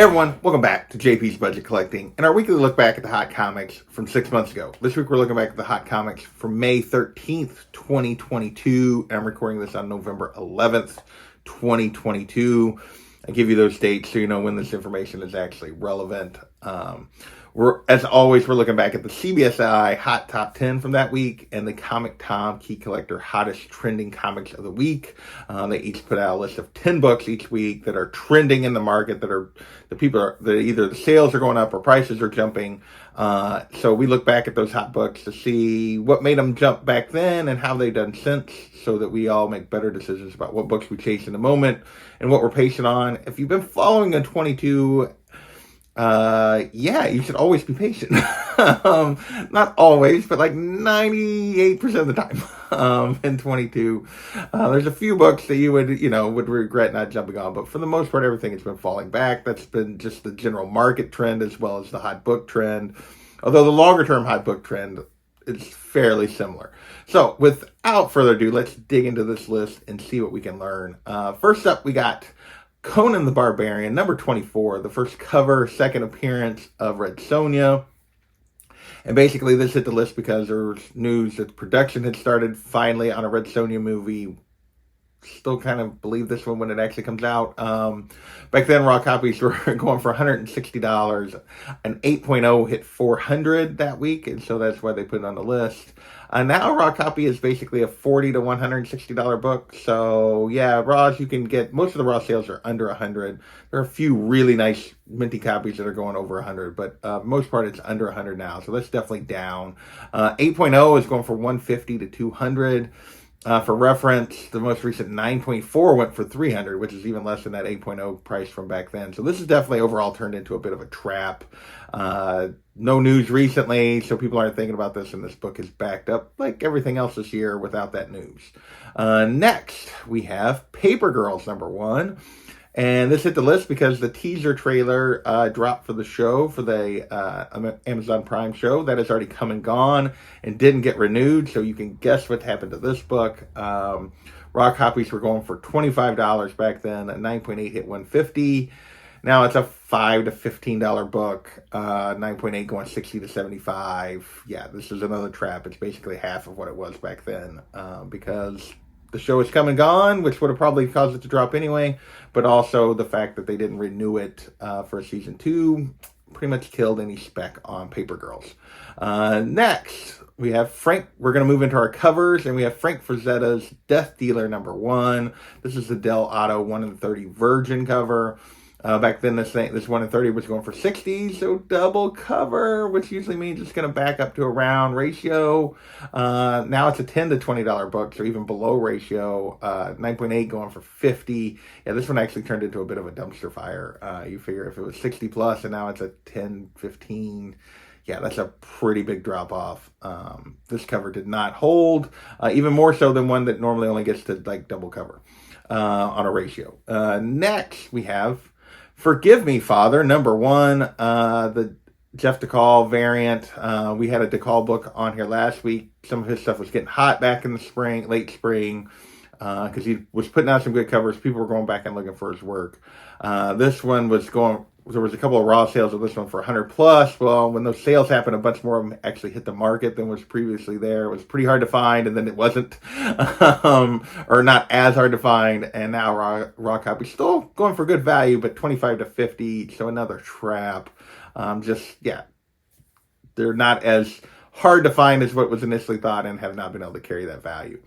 Everyone, welcome back to JP's Budget Collecting and our weekly look back at the hot comics from 6 months ago. This week we're looking back at the hot comics from May 13th, 2022, and I'm recording this on November 11th, 2022. I give you those dates so you know when this information is actually relevant. As always, we're looking back at the CBSI Hot Top 10 from that week and the Comic Tom Key Collector Hottest Trending Comics of the Week. They each put out a list of 10 books each week that are trending in the market, that either the sales are going up or prices are jumping. So we look back at those hot books to see what made them jump back then and how they've done since, so that we all make better decisions about what books we chase in the moment and what we're patient on. If you've been following in 22, you should always be patient. Not always, but like 98% of the time, in 22. There's a few books that you would regret not jumping on, but for the most part, everything has been falling back. That's been just the general market trend as well as the hot book trend. Although the longer term hot book trend is fairly similar. So without further ado, let's dig into this list and see what we can learn. First up, we got Conan the Barbarian, number 24, the first cover, second appearance of Red Sonja. And basically this hit the list because there was news that production had started finally on a Red Sonja movie. Still kind of believe this one when it actually comes out. Back then, raw copies were going for $160. An 8.0 hit 400 that week, and so that's why they put it on the list. Now, raw copy is basically a $40 to $160 book. So, yeah, raws you can get. Most of the raw sales are under 100. There are a few really nice minty copies that are going over 100, but most part it's under 100 now. So that's definitely down. 8.0 is going for 150 to 200. For reference, the most recent 9.4 went for 300, which is even less than that 8.0 price from back then. So this is definitely overall turned into a bit of a trap. No news recently, so people aren't thinking about this, and this book is backed up like everything else this year without that news. Next, we have Paper Girls, number 1. And this hit the list because the teaser trailer dropped for the show, for the Amazon Prime show. That has already come and gone and didn't get renewed, so you can guess what happened to this book. Raw copies were going for $25 back then. A 9.8 hit $150. Now it's a $5 to $15 book. 9.8 going 60 to 75. Yeah, this is another trap. It's basically half of what it was back then because the show is come and gone, which would have probably caused it to drop anyway, but also the fact that they didn't renew it for season 2 pretty much killed any spec on Paper Girls. Next, we have Frank. We're going to move into our covers, and we have Frank Frazetta's Death Dealer, number 1. This is the Del Otto 1 in 30 Virgin cover. Back then, this 1 in 30 was going for 60, so double cover, which usually means it's going to back up to a round ratio. Now it's a $10 to $20 book, so even below ratio. 9.8 going for 50. Yeah, this one actually turned into a bit of a dumpster fire. You figure if it was 60 plus and now it's a 10, 15. Yeah, that's a pretty big drop off. This cover did not hold, even more so than one that normally only gets to like double cover on a ratio. Next, we have Forgive Me, Father, number 1, the Jeff DeCall variant. We had a DeCall book on here last week. Some of his stuff was getting hot back in the spring, late spring, because he was putting out some good covers. People were going back and looking for his work. This one was going, there was a couple of raw sales of this one for 100 plus. Well, when those sales happened, a bunch more of them actually hit the market than was previously there. It was pretty hard to find, and then it wasn't, or not as hard to find. And now raw copy still going for good value, but 25 to 50. So another trap. They're not as hard to find as what was initially thought, and have not been able to carry that value.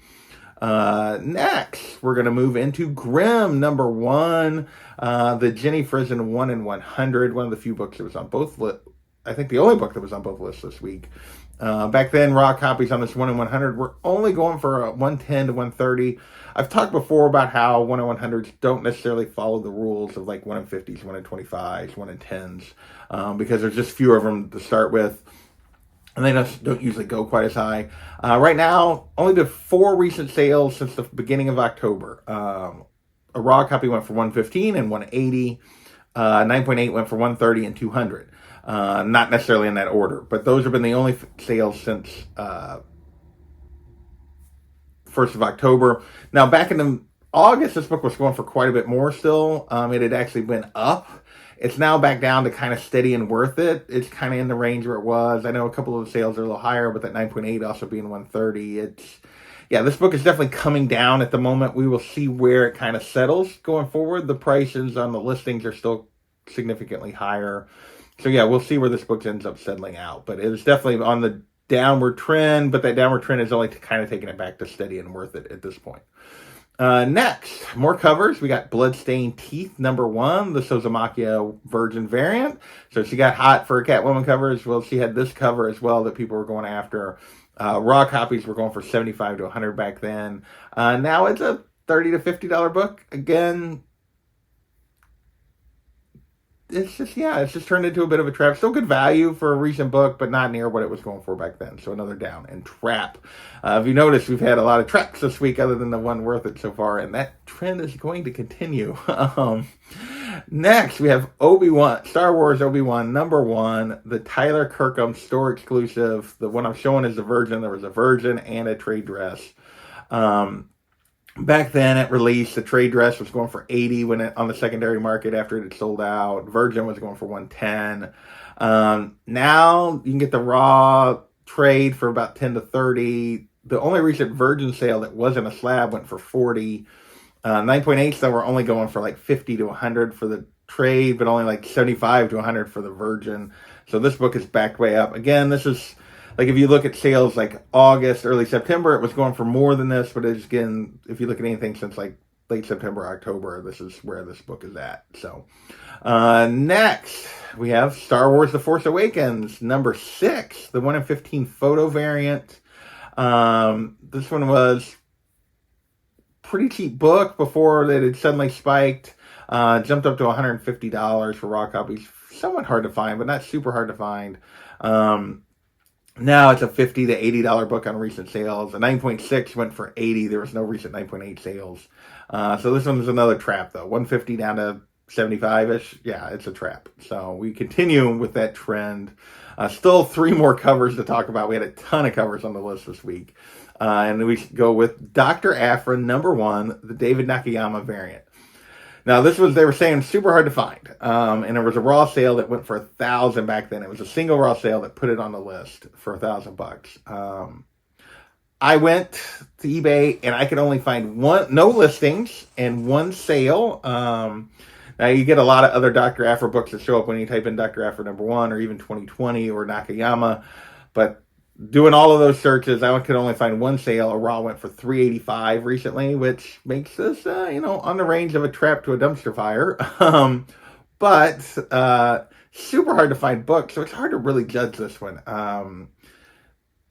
Next, we're going to move into Grimm, number 1, the Jenny Frison 1 in 100, one of the few books that was on both lists. I think the only book that was on both lists this week. Back then, raw copies on this 1 in 100 were only going for 110 to 130. I've talked before about how 1 in 100s don't necessarily follow the rules of like 1 in 50s, 1 in 25s, 1 in 10s, because there's just fewer of them to start with. And they don't usually go quite as high. Right now, only the 4 recent sales since the beginning of October. A raw copy went for 115 and 180. 9.8 went for 130 and 200. Not necessarily in that order, but those have been the only sales since 1st of October. Now, back in August, this book was going for quite a bit more still. It had actually been up. It's now back down to kind of steady and worth it. It's kind of in the range where it was. I know a couple of the sales are a little higher, but that 9.8 also being 130. Yeah, this book is definitely coming down at the moment. We will see where it kind of settles going forward. The prices on the listings are still significantly higher. So yeah, we'll see where this book ends up settling out. But it is definitely on the downward trend, but that downward trend is only kind of taking it back to steady and worth it at this point. Next, more covers. We got Bloodstained Teeth #1, the Sozomakia Virgin variant. So she got hot for Catwoman covers. Well, she had this cover as well that people were going after. Raw copies were going for $75 to $100 back then. Now it's a $30 to $50 book. Again, it's just turned into a bit of a trap. Still good value for a recent book, but not near what it was going for back then. So another down and trap. If you notice, we've had a lot of traps this week other than the one worth it so far, and that trend is going to continue. Next, we have Obi-Wan, Star Wars Obi-Wan #1, the Tyler Kirkham store exclusive. The one I'm showing is the Virgin. There was a Virgin and a trade dress. Back then at release, the trade dress was going for $80 on the secondary market after it had sold out. Virgin was going for $110. Now you can get the raw trade for about $10 to $30. The only recent Virgin sale that wasn't a slab went for $40. 9.8s though were only going for like $50 to $100 for the trade, but only like $75 to $100 for the Virgin. So this book is backed way up. Again, this is like if you look at sales like August, early September, it was going for more than this. But again, if you look at anything since like late September, October, this is where this book is at. So next, we have Star Wars The Force Awakens #6, the 1 in 15 photo variant. This one was pretty cheap book before that had suddenly spiked. Jumped up to $150 for raw copies. Somewhat hard to find, but not super hard to find. Now it's a $50 to $80 book on recent sales. A 9.6 went for $80. There was no recent 9.8 sales. So this one is another trap, though. $150 down to $75-ish. Yeah, it's a trap. So we continue with that trend. Still 3 more covers to talk about. We had a ton of covers on the list this week. And we go with Dr. Aphra #1, the David Nakayama variant. Now, this was, they were saying, super hard to find. And there was a raw sale that went for $1,000 back then. It was a single raw sale that put it on the list for $1,000. I went to eBay and I could only find no listings and 1 sale. Now, you get a lot of other Dr. Aphra books that show up when you type in Dr. Aphra #1 or even 2020 or Nakayama. But doing all of those searches, I could only find 1 sale. A raw went for $385 recently, which makes this, on the range of a trap to a dumpster fire. But super hard to find books, so it's hard to really judge this one.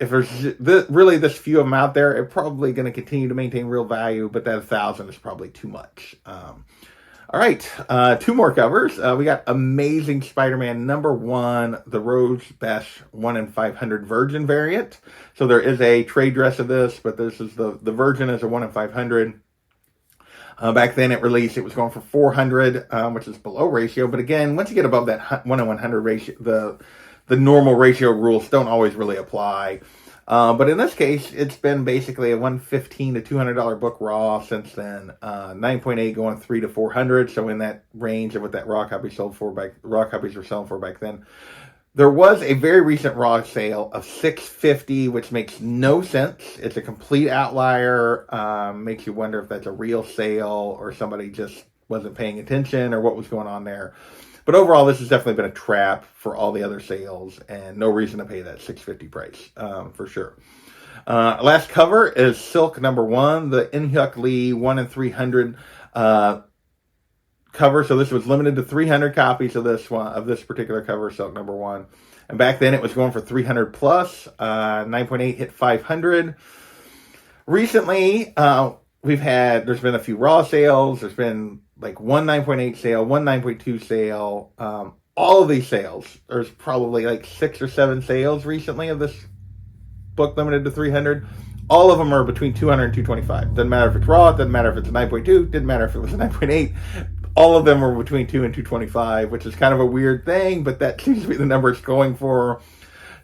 If there's really this few of them out there, it's probably going to continue to maintain real value, but that 1,000 is probably too much. All right, 2 more covers. We got Amazing Spider-Man #1, the Rose Besh 1 in 500 Virgin variant. So there is a trade dress of this, but this is the Virgin is a 1 in 500. Back then at release, it was going for $400, which is below ratio. But again, once you get above that 1 in 100 ratio, the normal ratio rules don't always really apply. But in this case, it's been basically a $115 to $200 book raw since then. 9.8 going $300 to $400, so in that range of what that raw copies were selling for back then. There was a very recent raw sale of $650, which makes no sense. It's a complete outlier. Makes you wonder if that's a real sale or somebody just wasn't paying attention or what was going on there. But overall, this has definitely been a trap for all the other sales and no reason to pay that $650 price, for sure. Last cover is Silk #1, the In-Hyuk Lee 1 in 300 cover. So this was limited to 300 copies of this particular cover, Silk #1. And back then it was going for 300 plus. 9.8 hit 500. Recently, there's been a few raw sales. There's been like 1 9.8 sale, 1 9.2 sale. All of these sales, there's probably like 6 or 7 sales recently of this book limited to 300. All of them are between 200 and 225. Doesn't matter if it's raw, doesn't matter if it's a 9.2, didn't matter if it was a 9.8. All of them are between 2 and 225, which is kind of a weird thing, but that seems to be the number it's going for.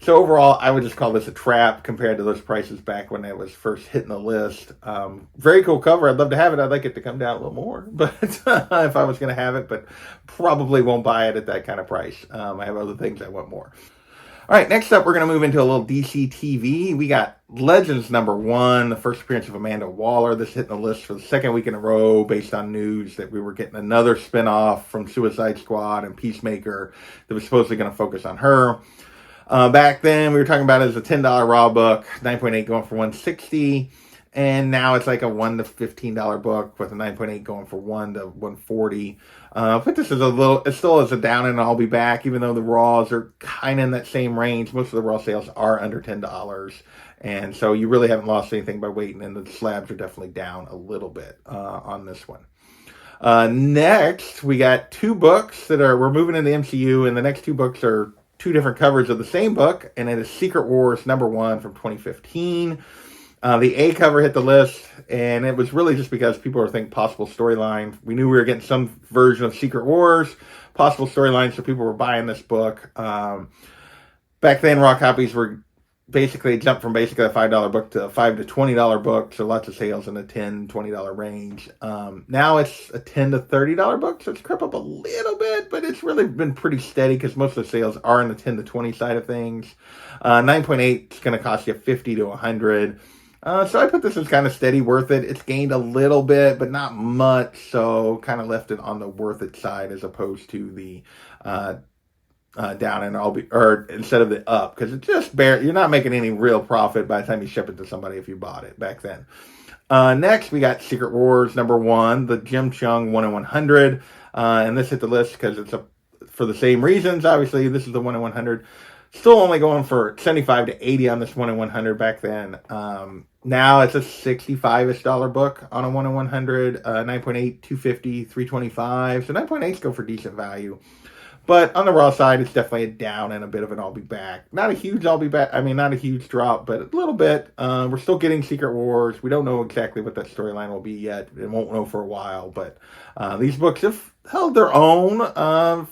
So overall, I would just call this a trap compared to those prices back when it was first hitting the list. Very cool cover. I'd love to have it. I'd like it to come down a little more, but if I was going to have it, but probably won't buy it at that kind of price. I have other things I want more. All right, next up, we're going to move into a little DC TV. We got Legends #1, the first appearance of Amanda Waller. This hitting the list for the second week in a row based on news that we were getting another spinoff from Suicide Squad and Peacemaker that was supposedly going to focus on her. Back then, we were talking about it as a $10 raw book, 9.8 going for $160, and now it's like a $1 to $15 book with a 9.8 going for $1 to $140. But this is it still is a down, and I'll be back, even though the raws are kind of in that same range. Most of the raw sales are under $10, and so you really haven't lost anything by waiting, and the slabs are definitely down a little bit on this one. Next, we got two books we're moving into MCU, and the next two books are two different covers of the same book, and it is Secret Wars #1 from 2015. The A cover hit the list, and it was really just because people were thinking possible storyline. We knew we were getting some version of Secret Wars, possible storyline, so people were buying this book. Back then, raw copies were basically jumped from basically a $5 book to a $5 to $20 book, so lots of sales in the $10, $20 range. Now it's a $10 to $30 book, so it's crept up a little bit, but it's really been pretty steady because most of the sales are in the 10 to 20 side of things. 9.8 is going to cost you $50 to $100. So I put this as kind of steady, worth it. It's gained a little bit, but not much, so kind of left it on the worth it side as opposed to the down, and or instead of the up, because it's just you're not making any real profit by the time you ship it to somebody if you bought it back then. Next, we got Secret Wars #1, the Jim Chung 1 in 100, and this hit the list because it's for the same reasons. Obviously, this is the 1 in 100. Still only going for 75 to 80 on this 1 in 100 back then. Now it's a $65-ish book on a 1 in 100, 9.8, 250, 325. So 9.8s go for decent value. But on the raw side, it's definitely a down and a bit of an I'll be back. Not a huge I'll be back. I mean, not a huge drop, but a little bit. We're still getting Secret Wars. We don't know exactly what that storyline will be yet. And won't know for a while. But these books have held their own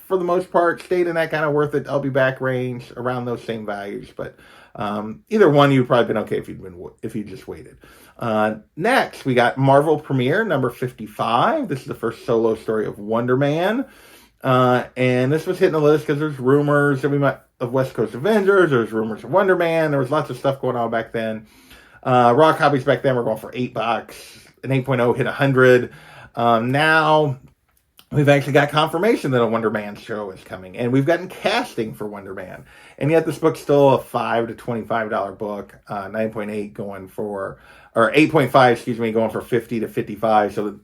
for the most part. Stayed in that kind of worth it I'll be back range around those same values. But either one, you'd probably been okay if you just waited. Next, we got Marvel Premiere #55. This is the first solo story of Wonder Man. And this was hitting the list because there's rumors that we might of West Coast Avengers. There's rumors of Wonder Man. There was lots of stuff going on back then. Raw copies back then were going for $8. An 8.0 hit 100. Now we've actually got confirmation that a Wonder Man show is coming, and we've gotten casting for Wonder Man. And yet this book's still a $5 to $25 book. 9.8 going for, or 8.5, excuse me, going for 50 to 55. So the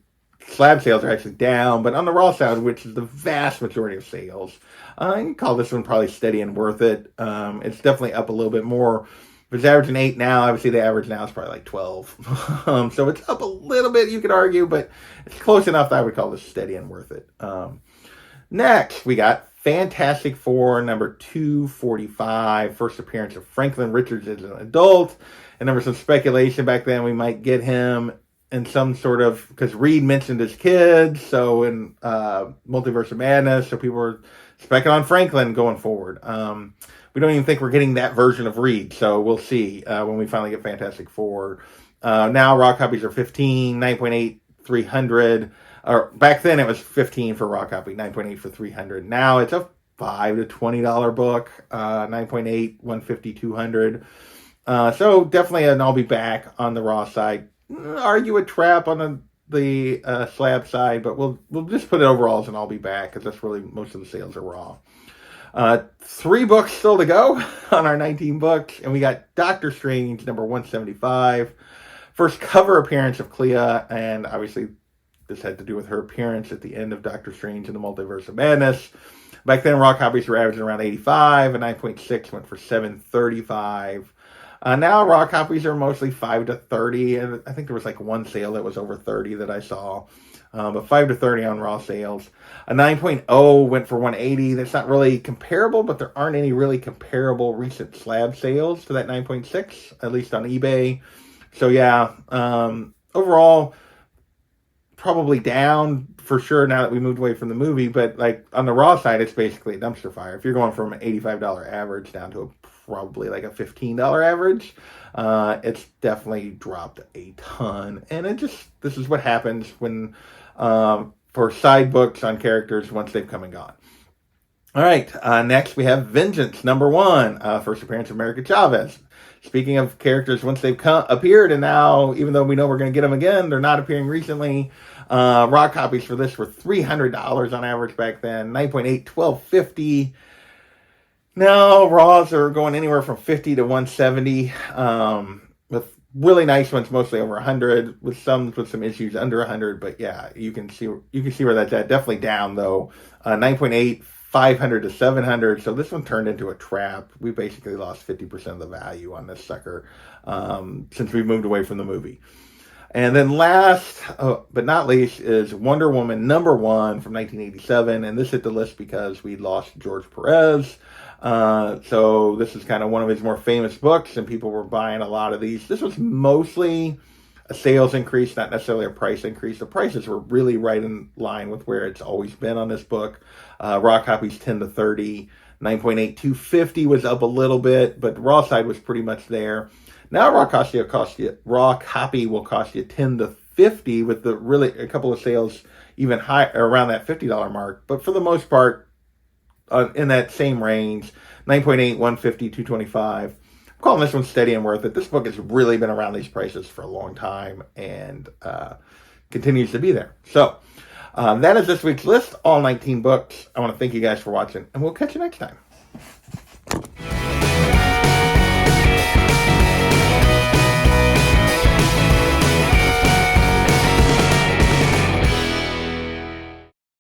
slab sales are actually down, but on the raw side, which is the vast majority of sales, you can call this one probably steady and worth it. It's definitely up a little bit more. If it's averaging 8 now, obviously the average now is probably like 12. So it's up a little bit, you could argue, but it's close enough that I would call this steady and worth it. Next, we got Fantastic Four #245, first appearance of Franklin Richards as an adult. And there was some speculation back then we might get him in some sort of, because Reed mentioned his kids, so in Multiverse of Madness, so people were specking on Franklin going forward. We don't even think we're getting that version of Reed, so we'll see when we finally get Fantastic Four. Now raw copies are 15, 9.8, 300. Or back then it was 15 for raw copy, 9.8 for 300. Now it's a $5 to $20 book, 9.8, 150, 200. So definitely an I'll be back on the raw side. Argue a trap on the slab side, but we'll just put it overall as an I'll be back because that's really most of the sales are raw. 3 books still to go on our 19 books, and we got Doctor Strange #175, first cover appearance of Clea, and obviously this had to do with her appearance at the end of Doctor Strange in the Multiverse of Madness. Back then, raw copies were averaging around 85, and 9.6 went for 735. Now raw copies are mostly 5 to 30, and I think there was like one sale that was over 30 that I saw, but 5 to 30 on raw sales. A 9.0 went for 180. That's not really comparable, but there aren't any really comparable recent slab sales to that 9.6, at least on eBay. So yeah, overall, probably down for sure now that we moved away from the movie, but like on the raw side, it's basically a dumpster fire. If you're going from an $85 average down to a probably like a $15 average. It's definitely dropped a ton. And this is what happens when, for side books on characters once they've come and gone. All right, next we have Vengeance, #1, first appearance of America Chavez. Speaking of characters, once they've appeared, and now, even though we know we're going to get them again, they're not appearing recently. Raw copies for this were $300 on average back then, 9.8, $12.50. Now, Raws are going anywhere from $50 to $170, with really nice ones, mostly over $100, with some issues under $100. But yeah, you can see where that's at. Definitely down though. 9.8. $500 to $700. So this one turned into a trap. We basically lost 50% of the value on this sucker since we moved away from the movie. And then last but not least is Wonder Woman #1 from 1987. And this hit the list because we lost George Perez. So this is kind of one of his more famous books, and people were buying a lot of these. This was mostly a sales increase, not necessarily a price increase. The prices were really right in line with where it's always been on this book. Raw copies 10 to 30, 9.8, $250 was up a little bit, but the raw side was pretty much there. Now raw copy will cost you 10 to 50, with the really a couple of sales even high around that $50 mark. But for the most part, in that same range, 9.8, 150, 225. Calling this one steady and worth it. This book has really been around these prices for a long time and continues to be there. So that is this week's list, all 19 books. I want to thank you guys for watching, and we'll catch you next time.